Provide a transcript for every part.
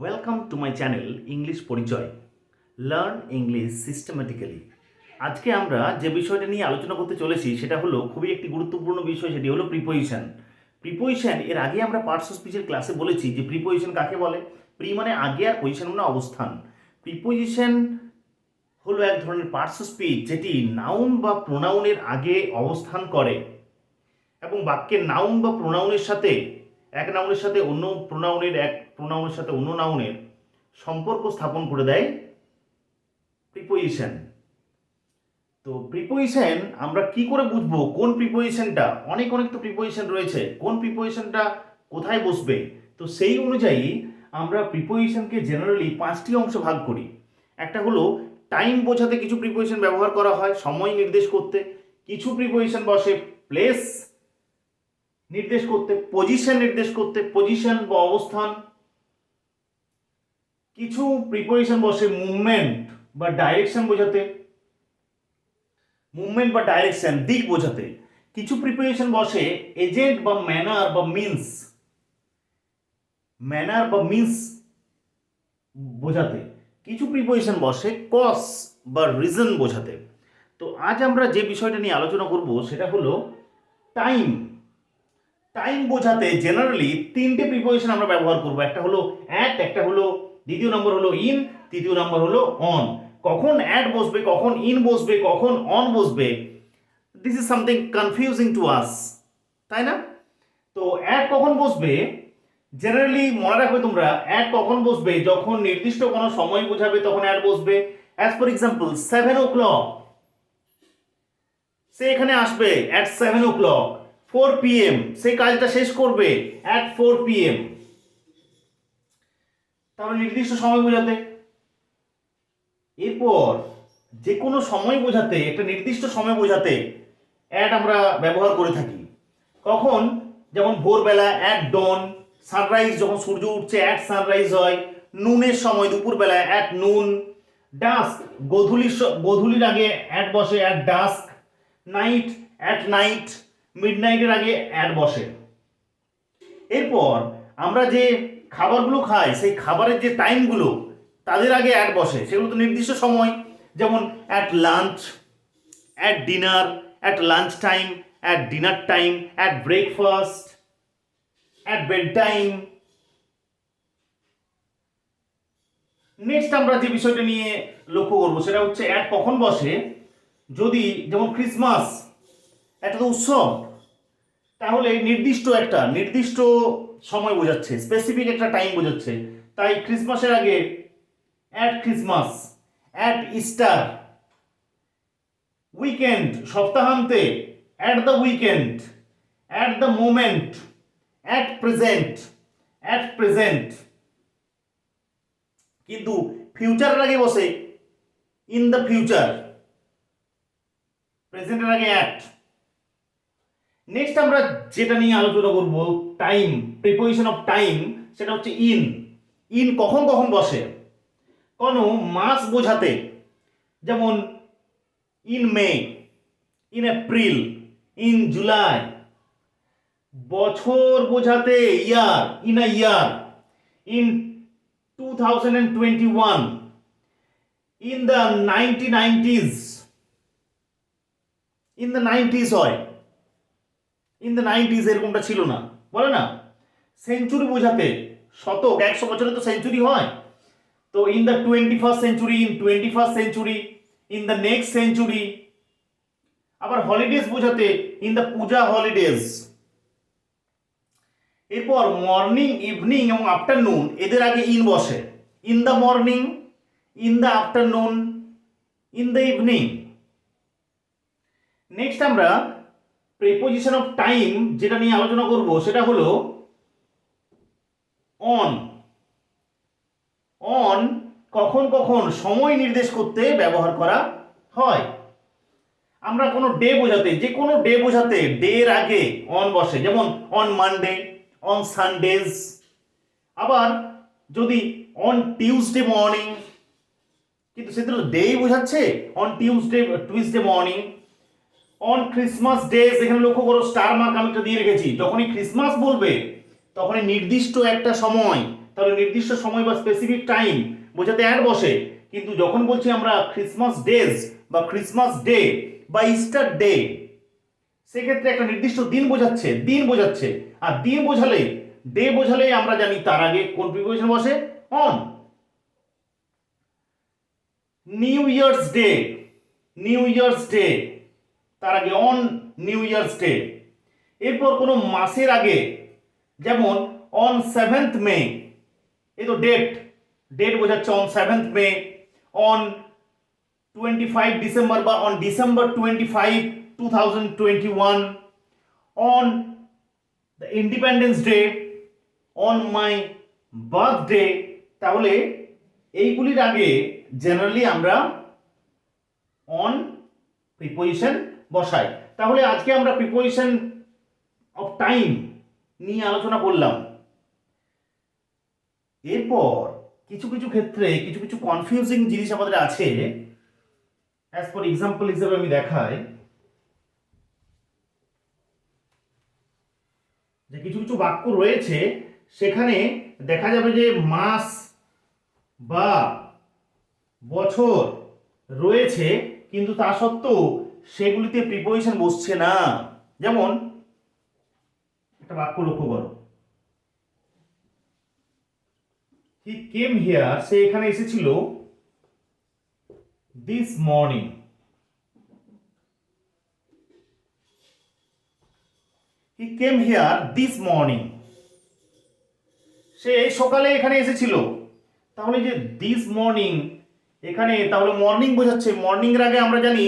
Welcome to my channel English পরিচয়। Learn English systematically. আজকে আমরা যে বিষয়টা নিয়ে আলোচনা করতে চলেছি সেটা হলো খুবই একটি গুরুত্বপূর্ণ বিষয়, সেটি হলো প্রিপোজিশন। প্রিপোজিশন এর আগে আমরা পার্টস অফ স্পিচের ক্লাসে বলেছি যে প্রিপোজিশন কাকে বলে। প্রি মানে আগে আর পজিশন মানে অবস্থান। প্রিপোজিশন হলো এক ধরনের পার্টস অফ স্পিচ যেটি নাউন বা প্রোনাউনের আগে অবস্থান করে এবং বাক্যের নাউন বা প্রোনাউনের সাথে এক নাউনের সাথে অন্য প্রোনাউনের, এক প্রোনাউনের সাথে অন্য নাউনের সম্পর্ক স্থাপন করে দেয় প্রিপোজিশন। তো প্রিপোজিশন আমরা কি করে বুঝবো কোন প্রিপোজিশনটা, অনেক তো প্রিপোজিশন রয়েছে, কোন প্রিপোজিশনটা কোথায় বসবে। তো সেই অনুযায়ী আমরা প্রিপোজিশনকে জেনারেলি 5টি অংশ ভাগ করি। একটা হলো টাইম বোঝাতে কিছু প্রিপোজিশন ব্যবহার করা হয় সময় নির্দেশ করতে, কিছু প্রিপোজিশন বসে প্লেস নির্দেশ করতে, পজিশন নির্দেশ করতে, পজিশন বা অবস্থান। কিছু প্রিপোজিশন বসে মুভমেন্ট বা ডাইরেকশন বোঝাতে, মুভমেন্ট বা ডাইরেকশন দিক বোঝাতে। কিছু প্রিপোজিশন বসে এজেন্ট বা ম্যানার বা মিন্স, ম্যানার বা মিন্স বোঝাতে। কিছু প্রিপোজিশন বসে কজ বা রিজন বোঝাতে। তো আজ আমরা যে বিষয়টা নিয়ে আলোচনা করব সেটা হলো টাইম। টাইম বোঝাতে জেনারেলি 3টে প্রিপোজিশন আমরা ব্যবহার করব। একটা হলো অ্যাট, একটা হলো, দ্বিতীয় নম্বর হলো ইন, তৃতীয় নম্বর হলো অন। কখন অ্যাট বসবে, কখন ইন বসবে, কখন অন বসবে, this is something confusing to us, তাই না? তো অ্যাট কখন বসবে, জেনারেলি মনে রাখবে তোমরা, অ্যাট কখন বসবে যখন নির্দিষ্ট কোনো সময় বোঝাবে তখন অ্যাট বসবে। অ্যাজ ফর এক্সাম্পল 7 o'clock, সে এখানে আসবে অ্যাট 7 o'clock। 4 PM, সে কাজটা শেষ করবে অ্যাট 4 PM। তাহলে নির্দিষ্ট সময় বোঝাতে। এরপর যে কোনো সময় বোঝাতে, একটা নির্দিষ্ট সময় বোঝাতে অ্যাট আমরা ব্যবহার করে থাকি। কখন? যেমন ভোরবেলা অ্যাট ডন, সানরাইজ যখন সূর্য উঠছে অ্যাট সানরাইজ হয়, নুনের সময় দুপুরবেলা অ্যাট নুন, ডাস্ক গোধূলির আগে অ্যাট বসে at dusk, night at night, মিডনাইটের আগে অ্যাট বসে। এরপর আমরা যে খাবারগুলো খাই সেই খাবারের যে টাইমগুলো তাদের আগে অ্যাট বসে, সেগুলো তো নির্দিষ্ট সময়, যেমন at lunch, at dinner, at lunch time, at dinner time, at breakfast, at bed time. Next আমরা যে বিষয়টা নিয়ে লক্ষ্য করবো সেটা হচ্ছে অ্যাট কখন বসে যদি, যেমন ক্রিসমাস, একটা তো উৎসব, তাহলে নির্দিষ্ট সময় বোঝাচ্ছে, স্পেসিফিক একটা টাইম বোঝাচ্ছে। তাই ক্রিসমাসের আগে at Christmas, at Easter, weekend সপ্তাহান্তে at the weekend, at the moment, at present, at present. কিন্তু ফিউচারের আগে বসে ইন দ্য ফিউচার, প্রেজেন্টের আগে অ্যাট। নেক্সট আমরা যেটা নিয়ে আলোচনা করব টাইম, প্রিপোজিশন অফ টাইম, সেটা হচ্ছে ইন। ইন কখন কখন বসে? কোনো মাস বোঝাতে, যেমন in May, in April, in July. বছর বোঝাতে year, in a year, in 2021, in the 1990s, in the 90s হয়, ইন দ্য 90s এরকমটা ছিল না, বলে না। সেঞ্চুরি বোঝাতে, শতক, 100 বছরে তো সেঞ্চুরি হয়, তো in the 21st century, in 21st century, in the next century. আবার হলিডেজ বোঝাতে ইন দ্য পূজা হলিডেজ। এরপর মর্নিং, ইভিনিং এবং আফটারনুন, এদের আগে ইন বসে, in the morning, in the afternoon, in the evening. Next আমরা প্রিপোজিশন অফ টাইম যেটা নিয়ে আলোচনা করব সেটা হলো অন। অন কখন কখন সময় নির্দেশ করতে ব্যবহার করা হয়। আমরা কোনো ডে বোঝাতে, যে কোনো ডে বোঝাতে ডে এর আগে অন বসে, যেমন অন মানডে, অন সানডেজ। আবার যদি অন টিউসডে মর্নিং, কিন্তু সেটা ডেই বোঝাচ্ছে, on Tuesday morning. On Christmas days, এখানে লক্ষ্য করো স্টার মার্ক আমি একটা দিয়ে রেখেছি, যখনই ক্রিসমাস বলবে তখনই নির্দিষ্ট একটা সময় তাহলে নির্দিষ্ট সময় বা স্পেসিফিক টাইম বোঝাতে অ্যাড বসে। কিন্তু যখন বলছি আমরা ক্রিসমাস ডেজ বা ক্রিসমাস ডে বা ইস্টার ডে, সেক্ষেত্রে একটা নির্দিষ্ট দিন বোঝাচ্ছে। আর দিন বোঝালে, ডে বোঝালে আমরা জানি তার আগে কোন প্রিপোজিশন বসে? অন। নিউ ইয়ার্স ডে তার আগে অন নিউ ইয়ার্স ডে। এরপর কোনো মাসের আগে, যেমন অন 7th মে, এই তো ডেট বোঝাচ্ছে on 7th May, on 25 December বা on December 25, 2021, on the Independence Day, on my birthday. তাহলে এইগুলির আগে জেনারেলি আমরা অন প্রিপোজিশন বসাই। তাহলে আজকে আমরা প্রিপোজিশন অফ টাইম নিয়ে আলোচনা করলাম। এরপর কিছু কিছু ক্ষেত্রে কিছু কিছু কনফিউজিং জিনিস আমাদের আছে। অ্যাজ ফর এক্সাম্পল হিসেবে আমি দেখাই যে কিছু কিছু বাক্য রয়েছে, সেখানে দেখা যাবে যে মাস বা বছর রয়েছে, কিন্তু তা সত্ত্বেও সেগুলিতে প্রিপোজিশন বসছে না। যেমন একটা বাক্য লক্ষ্য করো, হি কেম হিয়ার, সে এখানে এসেছিল this morning. He came here this morning, সে এই সকালে এখানে এসেছিল। তাহলে যে দিস মর্নিং এখানে, তাহলে মর্নিং বোঝাচ্ছে। মর্নিং এর আগে আমরা জানি,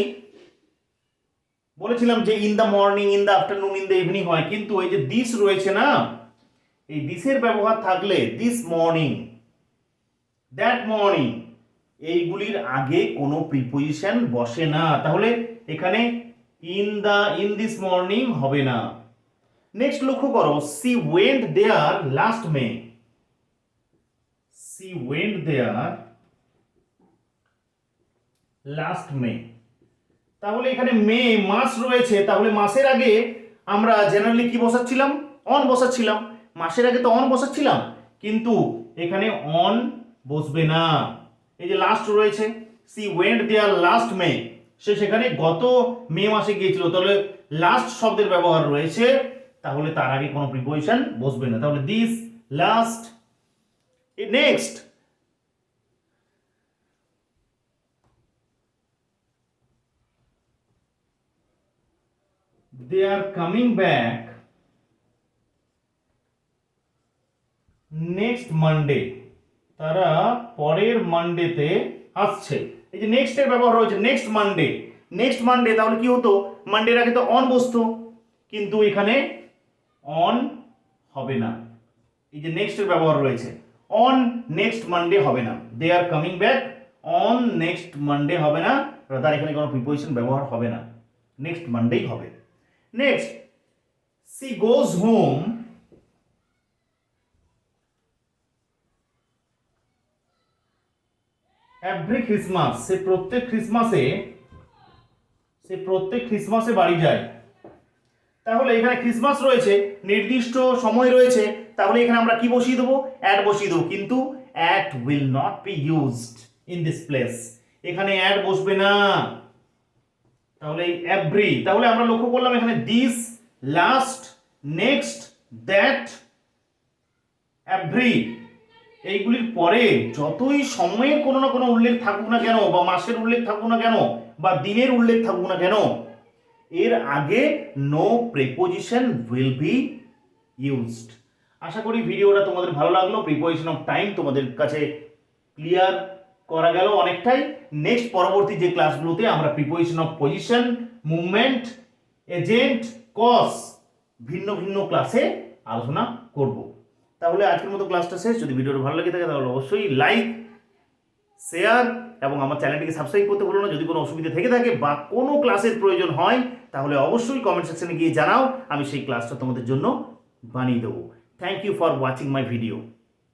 বলেছিলাম যে in the morning, in the afternoon, in the evening হয়, কিন্তু এই যে দিস রয়েছে না, এই দিসের ব্যবহার থাকলে দিস মর্নিং, দ্যাট মর্নিং, এইগুলির আগে কোনো প্রিপোজিশন বসে না। তাহলে এখানে ইন দিস মর্নিং হবে না। নেক্সট লক্ষ্য করো, she went there last May. She went there last May, তাহলে এখানে মে মাস রয়েছে, তাহলে মাসের আগে আমরা জেনারেলি কি বসাচ্ছিলাম? অন বসাচ্ছিলাম। মাসের আগে তো অন বসাচ্ছিলাম, কিন্তু এখানে অন বসবে না। এই যে লাস্ট রয়েছে, সি ওয়েন্ট দেয়ার লাস্ট মে, সে সেখানে গত মে মাসে গিয়েছিল, তাহলে লাস্ট শব্দের ব্যবহার রয়েছে, তাহলে তার আগে কোনো প্রিপোজিশন বসবে না। তাহলে this, last. Next, they are coming back next Monday, তারা পরের মানডেতে আসছে। এই যে নেক্সট এর ব্যবহার রয়েছে, নেক্সট মানডে, তাহলে কি হতো? মানডের আগে তো অন বসতো, কিন্তু এখানে অন হবে না। এই যে নেক্সট এর ব্যবহার রয়েছে, অন নেক্সট মানডে হবে না। They are coming back, on next Monday হবে না, তার এখানে কোনো প্রিপোজিশন ব্যবহার হবে না, নেক্সট মানডেই হবে। Next, she goes home every Christmas, সে প্রত্যেক খ্রিসমাসে বাড়ি যায়। তাহলে এখানে ক্রিসমাস রয়েছে, নির্দিষ্ট সময় রয়েছে, তাহলে এখানে আমরা কি বসিয়ে দেবো? অ্যাড বসিয়ে দেবো, কিন্তু add will not be used in this place, এখানে অ্যাড বসবে না। তাহলে এভরি, তাহলে আমরা লক্ষ্য করলাম এখানে this, last, next, that, every, এইগুলির পরে যতই সময়ের কোনো না কোনো উল্লেখ থাকুক না কেন, বা মাসের উল্লেখ থাকুক না কেন, বা দিনের উল্লেখ থাকুক না কেন, এর আগে no preposition will be used. আশা করি ভিডিওটা তোমাদের ভালো লাগলো। প্রিপোজিশন অফ টাইম তোমাদের কাছে ক্লিয়ার করা গেল অনেকটাই। নেক্সট পরবর্তী যে ক্লাসগুলোতে আমরা preposition of position, movement, agent, cause, ভিন্ন ভিন্ন ক্লাসে আলোচনা করব। তাহলে আজকের মতো ক্লাসটা শেষ। যদি ভিডিওটা ভালো লেগে থাকে তাহলে অবশ্যই লাইক, শেয়ার এবং আমার চ্যানেলটিকে সাবস্ক্রাইব করতে ভুলো না। যদি কোনো অসুবিধা থেকে থাকে বা কোনো ক্লাসের প্রয়োজন হয় তাহলে অবশ্যই কমেন্ট সেকশনে গিয়ে জানাও, আমি সেই ক্লাসটা তোমাদের জন্য বানিয়ে দেবো। Thank you for watching my video.